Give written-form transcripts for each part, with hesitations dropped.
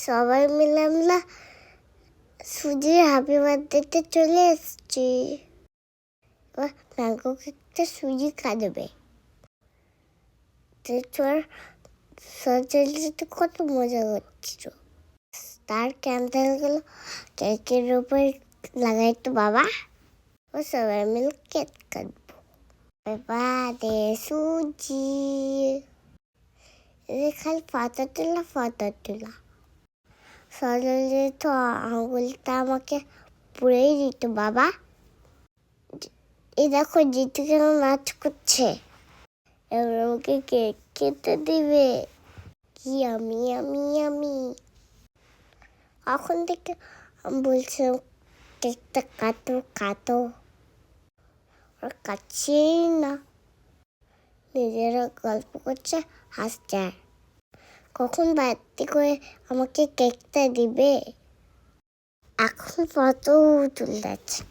সবাই মিলে আমরা সুজির হ্যাপি বার্থডেতে চলে এসেছি। এবার ম্যাঙ্গো কেকটা সুজি খাবে। তোর সরচেলিতে কত মজা হচ্ছিল। তার ক্যান্ডেলগুলো কেকের উপর লাগাইতো বাবা। ও সবাই মিলে কেক কাটবো। বার্থডে সুজি। খালি ফটো তোলা। সরচেলি তো আঙুলটা আমাকে পুড়েই দিত বাবা। এই দেখো জিতু কেন নাচ করছে। এবার আমাকে কেক খেতে দিবে। কি আমি এখন থেকে আমি বলছিলাম কেকটা কাটো ওরা কাটছেই না। নিজেরা গল্প করছে, হাসছে। কখন বাড়তি করে আমাকে কেকটা দিবে। এখন ফটো তুলে যাচ্ছে।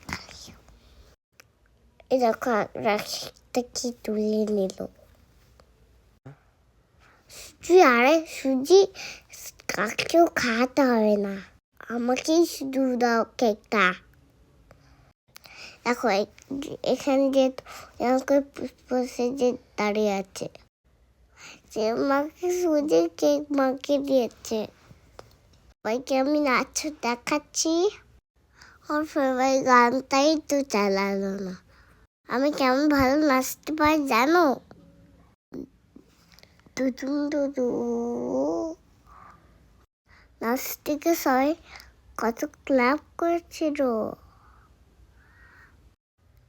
এই দেখো রাখিটা কি তুলে নিল। সুজি কাকেও খাওয়াতে হবে না, আমাকেই শুধু দাও কেকটা। দেখো এখানে যে পুষ্পসে যে দাঁড়িয়ে আছে, সে মাকে সুজির কেক মাকে দিয়েছে। সবাইকে আমি নাচ দেখাচ্ছি, আর সবাই গানটাই তো চালালো না। আমি কেমন ভালো নাচতে পারি জানো? দুদু নাচ থেকে সবাই কত ক্লাব করেছিল।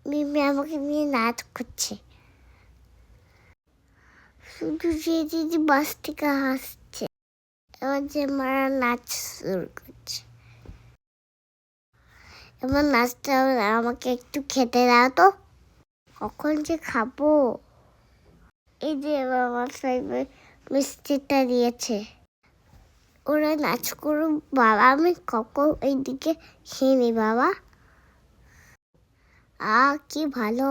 মিমি আমাকে নিয়ে নাচ করছে। শুধু যে দিদি বাস থেকে হাসছে। এবার যে মারা নাচ শুরু করছে। এবার নাচতে হবে, আমাকে একটু খেতে দাও তো। কখন যে খাবো। এই যে এবার আমার ফেভারিট মিষ্টিটা দিয়েছে। ওরা নাচ করুক বাবা, আমি কখন এইদিকে খেয়ে নি বাবা। কি ভালো।